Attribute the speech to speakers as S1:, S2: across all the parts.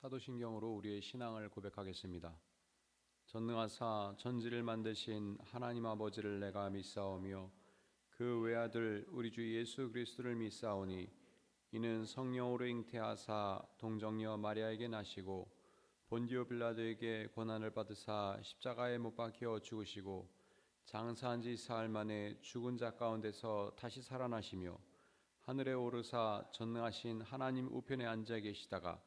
S1: 사도신경으로 우리의 신앙을 고백하겠습니다. 전능하사 전지를 만드신 하나님 아버지를 내가 믿사오며 그 외아들 우리 주 예수 그리스도를 믿사오니 이는 성령으로 잉태하사 동정녀 마리아에게 나시고 본디오 빌라도에게 고난을 받으사 십자가에 못 박혀 죽으시고 장사한 지 사흘 만에 죽은 자 가운데서 다시 살아나시며 하늘에 오르사 전능하신 하나님 우편에 앉아 계시다가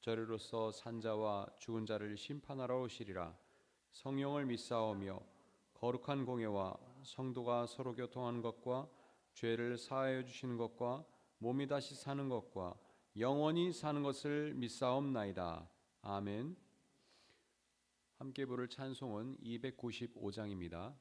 S1: 저리로서 산자와 죽은 자를 심판하러 오시리라. 성령을 믿사오며 거룩한 공예와 성도가 서로 교통하는 것과 죄를 사하여 주시는 것과 몸이 다시 사는 것과 영원히 사는 것을 믿사옵나이다. 아멘. 함께 부를 찬송은 295장입니다.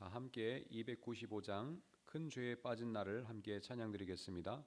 S1: 다 함께 295장 큰 죄에 빠진 나를 함께 찬양드리겠습니다.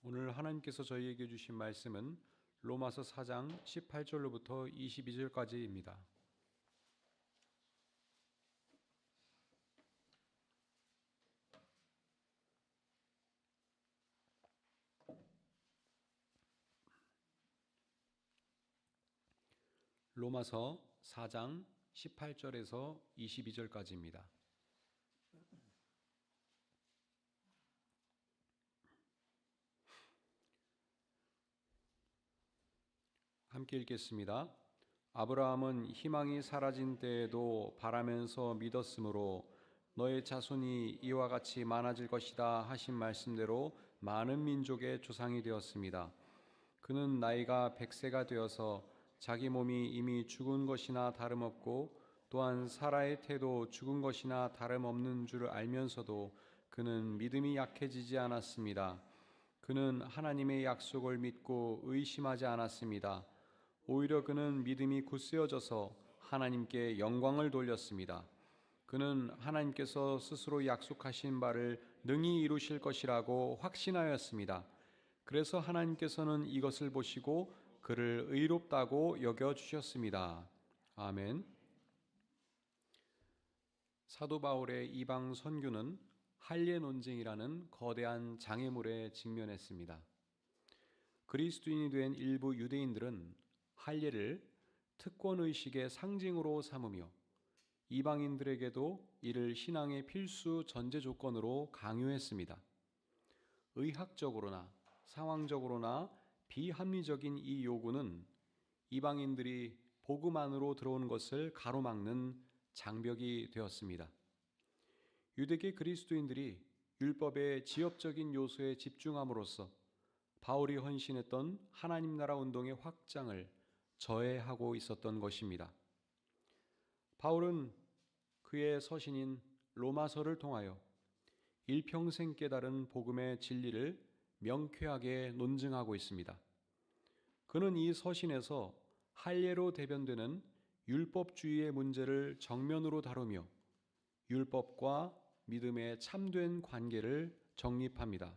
S1: 오늘 하나님께서 저희에게 주신 말씀은 로마서 4장 18절로부터 22절까지입니다. 로마서 4장 18절에서 22절까지입니다. 함께 읽겠습니다. 아브라함은 희망이 사라진 때에도 바라면서 믿었으므로 너의 자손이 이와 같이 많아질 것이다 하신 말씀대로 많은 민족의 조상이 되었습니다. 그는 나이가 100세가 되어서 자기 몸이 이미 죽은 것이나 다름없고 또한 사라의 태도 죽은 것이나 다름없는 줄 알면서도 그는 믿음이 약해지지 않았습니다. 그는 하나님의 약속을 믿고 의심하지 않았습니다. 오히려 그는 믿음이 굳세어져서 하나님께 영광을 돌렸습니다. 그는 하나님께서 스스로 약속하신 바를 능히 이루실 것이라고 확신하였습니다. 그래서 하나님께서는 이것을 보시고 그를 의롭다고 여겨주셨습니다. 아멘. 사도 바울의 이방 선교는 할례 논쟁이라는 거대한 장애물에 직면했습니다. 그리스도인이 된 일부 유대인들은 할례를 특권의식의 상징으로 삼으며 이방인들에게도 이를 신앙의 필수 전제 조건으로 강요했습니다. 의학적으로나 상황적으로나 비합리적인 이 요구는 이방인들이 복음 안으로 들어오는 것을 가로막는 장벽이 되었습니다. 유대계 그리스도인들이 율법의 지엽적인 요소에 집중함으로써 바울이 헌신했던 하나님 나라 운동의 확장을 저해하고 있었던 것입니다. 바울은 그의 서신인 로마서를 통하여 일평생 깨달은 복음의 진리를 명쾌하게 논증하고 있습니다. 그는 이 서신에서 할례로 대변되는 율법주의의 문제를 정면으로 다루며 율법과 믿음의 참된 관계를 정립합니다.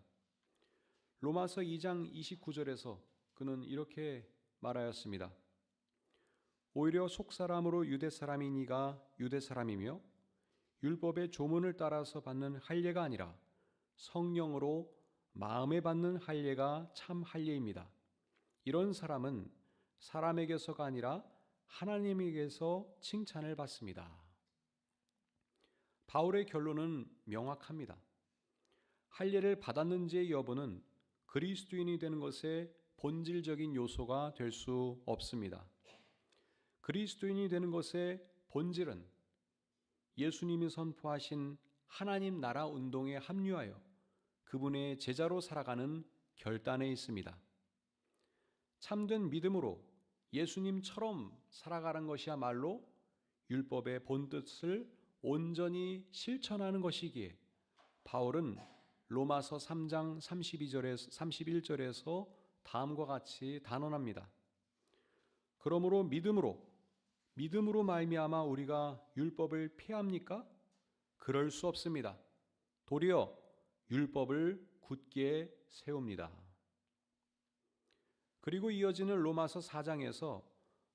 S1: 로마서 2장 29절에서 그는 이렇게 말하였습니다. 오히려 속사람으로 유대사람인 이가 유대사람이며 율법의 조문을 따라서 받는 할례가 아니라 성령으로 마음에 받는 할례가 참 할례입니다. 이런 사람은 사람에게서가 아니라 하나님에게서 칭찬을 받습니다. 바울의 결론은 명확합니다. 할례를 받았는지의 여부는 그리스도인이 되는 것의 본질적인 요소가 될 수 없습니다. 그리스도인이 되는 것의 본질은 예수님이 선포하신 하나님 나라 운동에 합류하여 그분의 제자로 살아가는 결단에 있습니다. 참된 믿음으로 예수님처럼 살아가는 것이야말로 율법의 본뜻을 온전히 실천하는 것이기에 바울은 로마서 3장 31절에서 다음과 같이 단언합니다. 그러므로 믿음으로 말미암아 우리가 율법을 폐합니까? 그럴 수 없습니다. 도리어 율법을 굳게 세웁니다. 그리고 이어지는 로마서 4장에서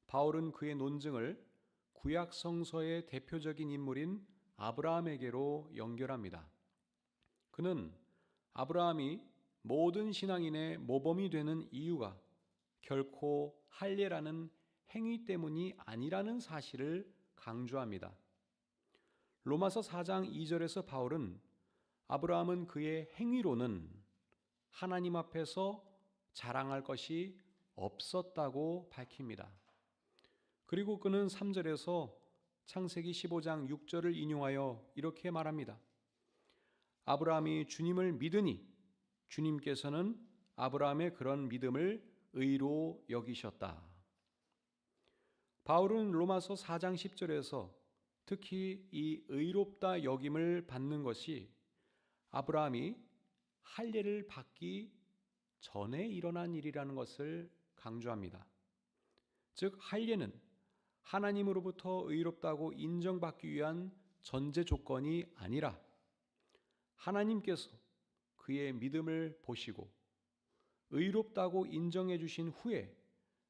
S1: 바울은 그의 논증을 구약 성서의 대표적인 인물인 아브라함에게로 연결합니다. 그는 아브라함이 모든 신앙인의 모범이 되는 이유가 결코 할례라는 행위 때문이 아니라는 사실을 강조합니다. 로마서 4장 2절에서 바울은 아브라함은 그의 행위로는 하나님 앞에서 자랑할 것이 없었다고 밝힙니다. 그리고 그는 3절에서 창세기 15장 6절을 인용하여 이렇게 말합니다. 아브라함이 주님을 믿으니 주님께서는 아브라함의 그런 믿음을 의로 여기셨다. 바울은 로마서 4장 10절에서 특히 이 의롭다 여김을 받는 것이 아브라함이 할례를 받기 전에 일어난 일이라는 것을 강조합니다. 즉 할례는 하나님으로부터 의롭다고 인정받기 위한 전제 조건이 아니라 하나님께서 그의 믿음을 보시고 의롭다고 인정해 주신 후에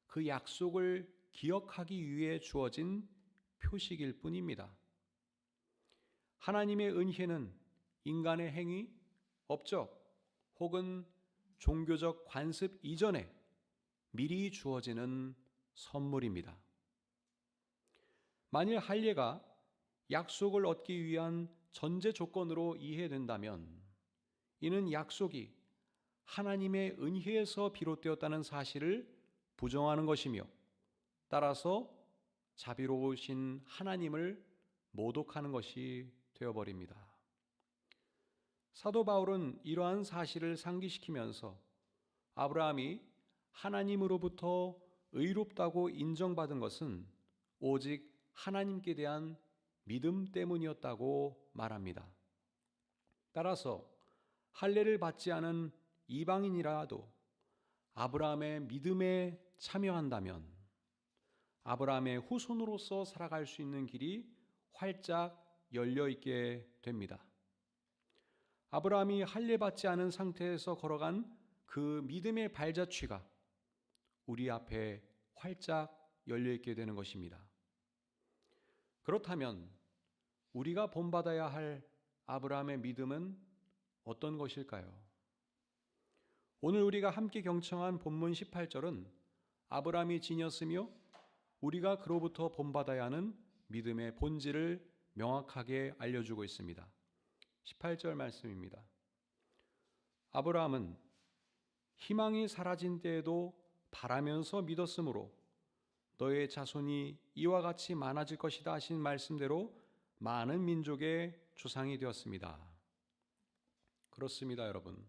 S1: 그 약속을 기억하기 위해 주어진 표식일 뿐입니다. 하나님의 은혜는 인간의 행위, 업적 혹은 종교적 관습 이전에 미리 주어지는 선물입니다. 만일 할례가 약속을 얻기 위한 전제 조건으로 이해된다면 이는 약속이 하나님의 은혜에서 비롯되었다는 사실을 부정하는 것이며 따라서 자비로우신 하나님을 모독하는 것이 되어버립니다. 사도 바울은 이러한 사실을 상기시키면서 아브라함이 하나님으로부터 의롭다고 인정받은 것은 오직 하나님께 대한 믿음 때문이었다고 말합니다. 따라서 할례를 받지 않은 이방인이라도 아브라함의 믿음에 참여한다면 아브라함의 후손으로서 살아갈 수 있는 길이 활짝 열려 있게 됩니다. 아브라함이 할례받지 않은 상태에서 걸어간 그 믿음의 발자취가 우리 앞에 활짝 열려 있게 되는 것입니다. 그렇다면 우리가 본받아야 할 아브라함의 믿음은 어떤 것일까요? 오늘 우리가 함께 경청한 본문 18절은 아브라함이 지녔으며 우리가 그로부터 본받아야 하는 믿음의 본질을 명확하게 알려주고 있습니다. 18절 말씀입니다. 아브라함은 희망이 사라진 때에도 바라면서 믿었으므로 너의 자손이 이와 같이 많아질 것이다 하신 말씀대로 많은 민족의 조상이 되었습니다. 그렇습니다, 여러분.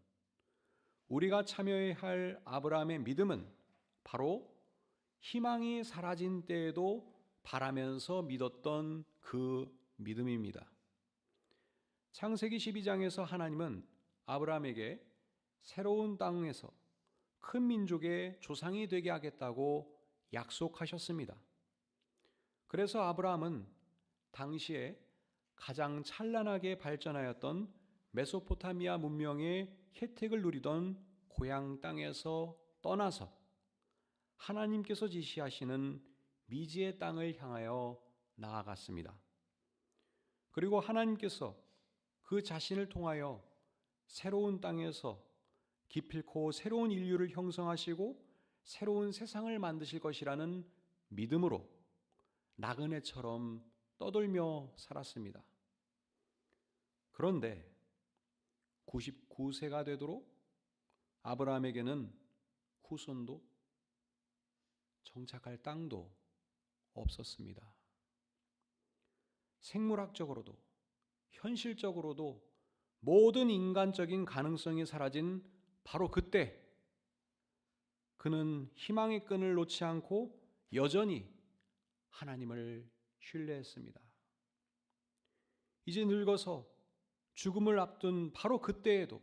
S1: 우리가 참여해야 할 아브라함의 믿음은 바로 희망이 사라진 때에도 바라면서 믿었던 그 믿음입니다. 창세기 12장에서 하나님은 아브라함에게 새로운 땅에서 큰 민족의 조상이 되게 하겠다고 약속하셨습니다. 그래서 아브라함은 당시에 가장 찬란하게 발전하였던 메소포타미아 문명의 혜택을 누리던 고향 땅에서 떠나서 하나님께서 지시하시는 미지의 땅을 향하여 나아갔습니다. 그리고 하나님께서 그 자신을 통하여 새로운 땅에서 기필코 새로운 인류를 형성하시고 새로운 세상을 만드실 것이라는 믿음으로 나그네처럼 떠돌며 살았습니다. 그런데 99세가 되도록 아브라함에게는 후손도 정착할 땅도 없었습니다. 생물학적으로도 현실적으로도 모든 인간적인 가능성이 사라진 바로 그때 그는 희망의 끈을 놓지 않고 여전히 하나님을 신뢰했습니다. 이제 늙어서 죽음을 앞둔 바로 그때에도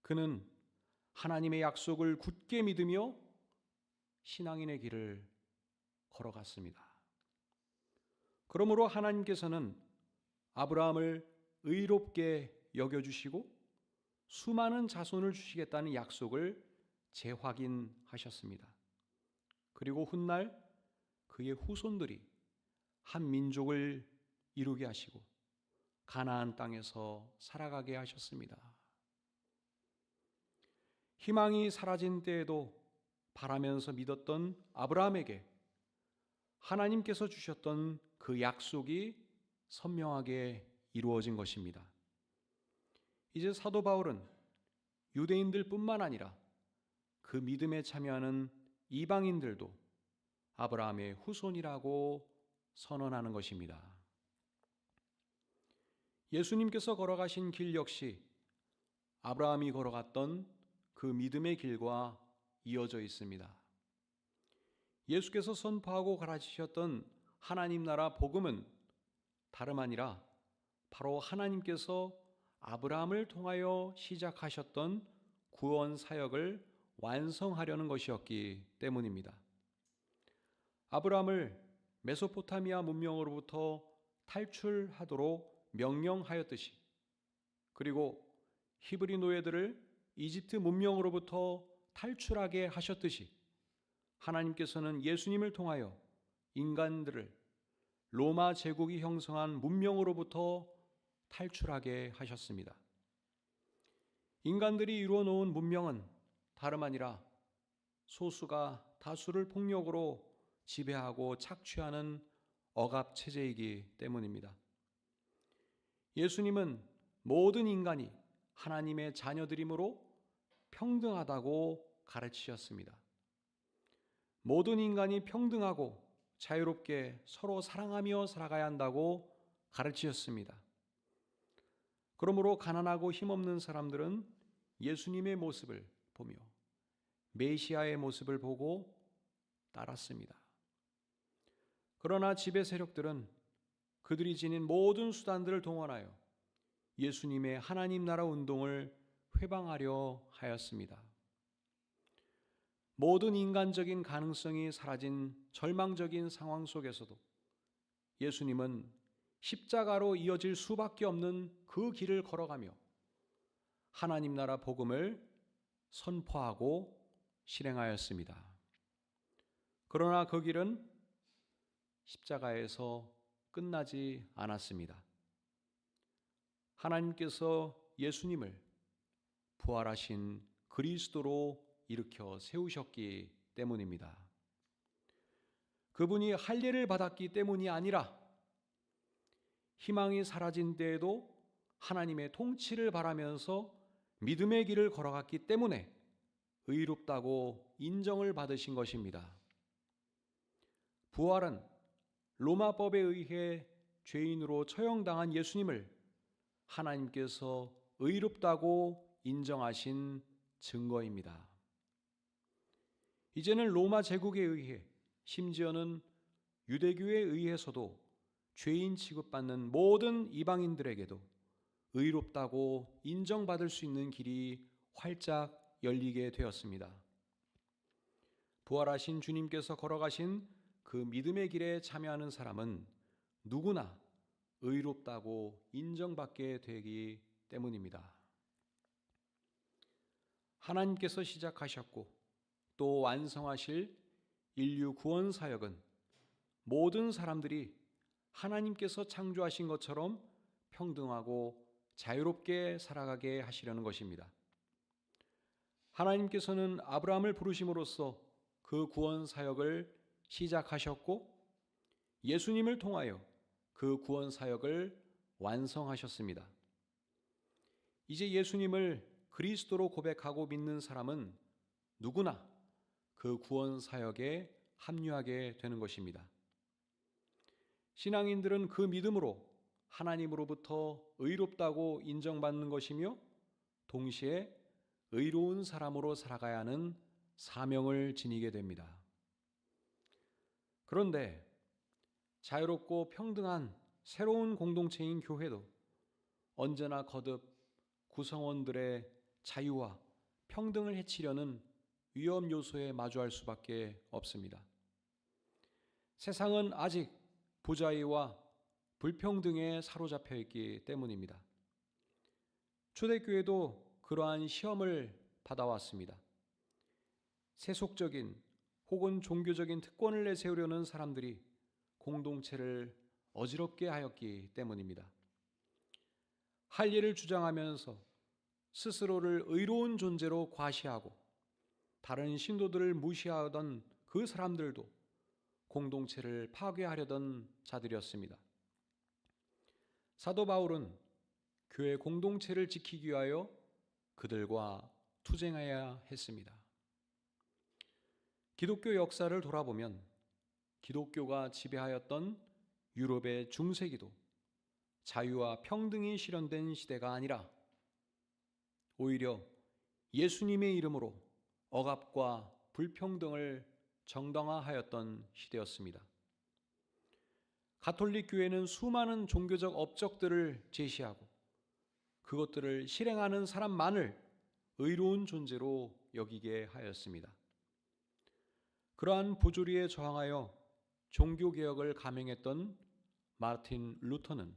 S1: 그는 하나님의 약속을 굳게 믿으며 신앙인의 길을 걸어갔습니다. 그러므로 하나님께서는 아브라함을 의롭게 여겨주시고 수많은 자손을 주시겠다는 약속을 재확인하셨습니다. 그리고 훗날 그의 후손들이 한 민족을 이루게 하시고 가나안 땅에서 살아가게 하셨습니다. 희망이 사라진 때에도 바라면서 믿었던 아브라함에게 하나님께서 주셨던 그 약속이 선명하게 이루어진 것입니다. 이제 사도 바울은 유대인들뿐만 아니라 그 믿음에 참여하는 이방인들도 아브라함의 후손이라고 선언하는 것입니다. 예수님께서 걸어가신 길 역시 아브라함이 걸어갔던 그 믿음의 길과 이어져 있습니다. 예수께서 선포하고 가르치셨던 하나님 나라 복음은 다름 아니라 바로 하나님께서 아브라함을 통하여 시작하셨던 구원 사역을 완성하려는 것이었기 때문입니다. 아브라함을 메소포타미아 문명으로부터 탈출하도록 명령하였듯이, 그리고 히브리 노예들을 이집트 문명으로부터 탈출하게 하셨듯이 하나님께서는 예수님을 통하여 인간들을 로마 제국이 형성한 문명으로부터 탈출하게 하셨습니다. 인간들이 이루어 놓은 문명은 다름 아니라 소수가 다수를 폭력으로 지배하고 착취하는 억압 체제이기 때문입니다. 예수님은 모든 인간이 하나님의 자녀들이므로 평등하다고 가르치셨습니다. 모든 인간이 평등하고 자유롭게 서로 사랑하며 살아가야 한다고 가르치셨습니다. 그러므로 가난하고 힘없는 사람들은 예수님의 모습을 보며 메시아의 모습을 보고 따랐습니다. 그러나 지배 세력들은 그들이 지닌 모든 수단들을 동원하여 예수님의 하나님 나라 운동을 회방하려 하였습니다. 모든 인간적인 가능성이 사라진 절망적인 상황 속에서도 예수님은 십자가로 이어질 수밖에 없는 그 길을 걸어가며 하나님 나라 복음을 선포하고 실행하였습니다. 그러나 그 길은 십자가에서 끝나지 않았습니다. 하나님께서 예수님을 부활하신 그리스도로 일으켜 세우셨기 때문입니다. 그분이 할례를 받았기 때문이 아니라 희망이 사라진 때에도 하나님의 통치를 바라면서 믿음의 길을 걸어갔기 때문에 의롭다고 인정을 받으신 것입니다. 부활은 로마법에 의해 죄인으로 처형당한 예수님을 하나님께서 의롭다고 인정하신 증거입니다. 이제는 로마 제국에 의해 심지어는 유대교에 의해서도 죄인 취급받는 모든 이방인들에게도 의롭다고 인정받을 수 있는 길이 활짝 열리게 되었습니다. 부활하신 주님께서 걸어가신 그 믿음의 길에 참여하는 사람은 누구나 의롭다고 인정받게 되기 때문입니다. 하나님께서 시작하셨고 또 완성하실 인류 구원 사역은 모든 사람들이 하나님께서 창조하신 것처럼 평등하고 자유롭게 살아가게 하시려는 것입니다. 하나님께서는 아브라함을 부르심으로써 그 구원 사역을 시작하셨고 예수님을 통하여 그 구원 사역을 완성하셨습니다. 이제 예수님을 그리스도로 고백하고 믿는 사람은 누구나 그 구원 사역에 합류하게 되는 것입니다. 신앙인들은 그 믿음으로 하나님으로부터 의롭다고 인정받는 것이며 동시에 의로운 사람으로 살아가야 하는 사명을 지니게 됩니다. 그런데 자유롭고 평등한 새로운 공동체인 교회도 언제나 거듭 구성원들의 자유와 평등을 해치려는 위험 요소에 마주할 수밖에 없습니다. 세상은 아직 부자유와 불평등에 사로잡혀 있기 때문입니다. 초대교회도 그러한 시험을 받아왔습니다. 세속적인 혹은 종교적인 특권을 내세우려는 사람들이 공동체를 어지럽게 하였기 때문입니다. 할례를 주장하면서 스스로를 의로운 존재로 과시하고 다른 신도들을 무시하던 그 사람들도 공동체를 파괴하려던 자들이었습니다. 사도 바울은 교회 공동체를 지키기 위하여 그들과 투쟁해야 했습니다. 기독교 역사를 돌아보면 기독교가 지배하였던 유럽의 중세기도 자유와 평등이 실현된 시대가 아니라 오히려 예수님의 이름으로 억압과 불평등을 정당화하였던 시대였습니다. 가톨릭 교회는 수많은 종교적 업적들을 제시하고 그것들을 실행하는 사람만을 의로운 존재로 여기게 하였습니다. 그러한 부조리에 저항하여 종교개혁을 감행했던 마르틴 루터는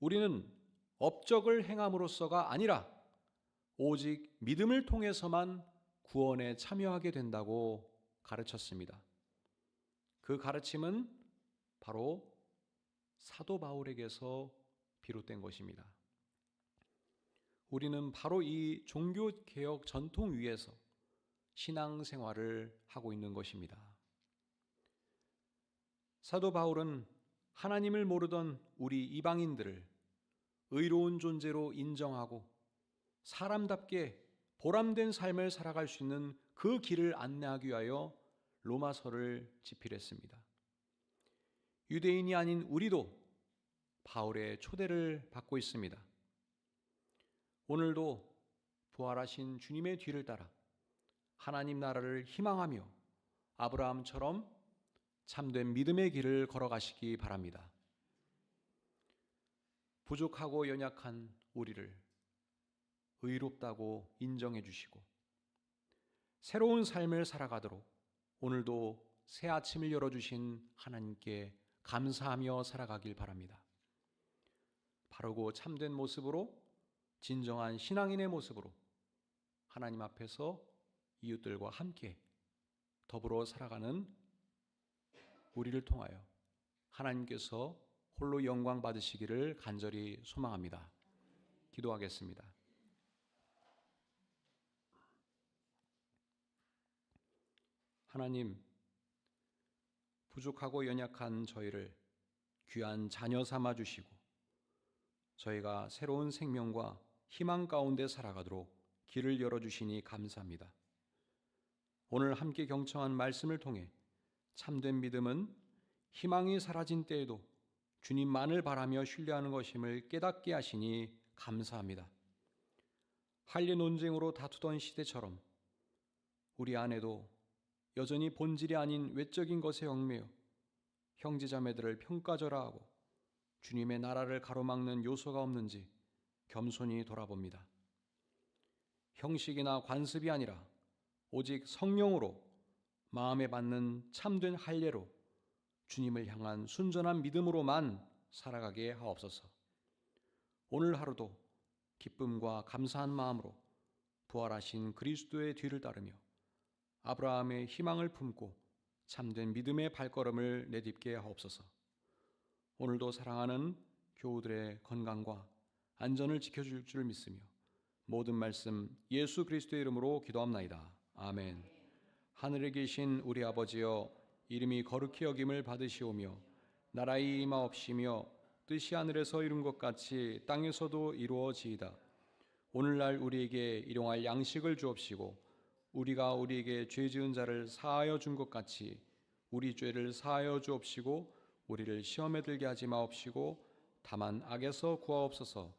S1: 우리는 업적을 행함으로써가 아니라 오직 믿음을 통해서만 구원에 참여하게 된다고 가르쳤습니다. 그 가르침은 바로 사도 바울에게서 비롯된 것입니다. 우리는 바로 이 종교개혁 전통 위에서 신앙생활을 하고 있는 것입니다. 사도 바울은 하나님을 모르던 우리 이방인들을 의로운 존재로 인정하고 사람답게 보람된 삶을 살아갈 수 있는 그 길을 안내하기 위하여 로마서를 집필했습니다. 유대인이 아닌 우리도 바울의 초대를 받고 있습니다. 오늘도 부활하신 주님의 뒤를 따라 하나님 나라를 희망하며 아브라함처럼 참된 믿음의 길을 걸어가시기 바랍니다. 부족하고 연약한 우리를 의롭다고 인정해 주시고 새로운 삶을 살아가도록 오늘도 새 아침을 열어주신 하나님께 감사하며 살아가길 바랍니다. 바르고 참된 모습으로, 진정한 신앙인의 모습으로 하나님 앞에서 이웃들과 함께 더불어 살아가는 우리를 통하여 하나님께서 홀로 영광 받으시기를 간절히 소망합니다. 기도하겠습니다. 하나님, 부족하고 연약한 저희를 귀한 자녀 삼아 주시고 저희가 새로운 생명과 희망 가운데 살아가도록 길을 열어주시니 감사합니다. 오늘 함께 경청한 말씀을 통해 참된 믿음은 희망이 사라진 때에도 주님만을 바라며 신뢰하는 것임을 깨닫게 하시니 감사합니다. 한리 논쟁으로 다투던 시대처럼 우리 안에도 여전히 본질이 아닌 외적인 것에 얽매여 형제자매들을 평가절하하고 주님의 나라를 가로막는 요소가 없는지 겸손히 돌아봅니다. 형식이나 관습이 아니라 오직 성령으로 마음에 받는 참된 할례로 주님을 향한 순전한 믿음으로만 살아가게 하옵소서. 오늘 하루도 기쁨과 감사한 마음으로 부활하신 그리스도의 뒤를 따르며 아브라함의 희망을 품고 참된 믿음의 발걸음을 내딛게 하옵소서. 오늘도 사랑하는 교우들의 건강과 안전을 지켜줄 줄 믿으며 모든 말씀 예수 그리스도의 이름으로 기도합나이다. 아멘. 하늘에 계신 우리 아버지여, 이름이 거룩히 여김을 받으시오며 나라의 임하옵시며 뜻이 하늘에서 이룬 것 같이 땅에서도 이루어지이다. 오늘날 우리에게 일용할 양식을 주옵시고 우리가 우리에게 죄 지은 자를 사하여 준 것 같이 우리 죄를 사하여 주옵시고 우리를 시험에 들게 하지 마옵시고 다만 악에서 구하옵소서.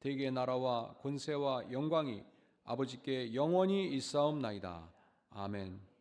S1: 대개 나라와 권세와 영광이 아버지께 영원히 있사옵나이다. 아멘.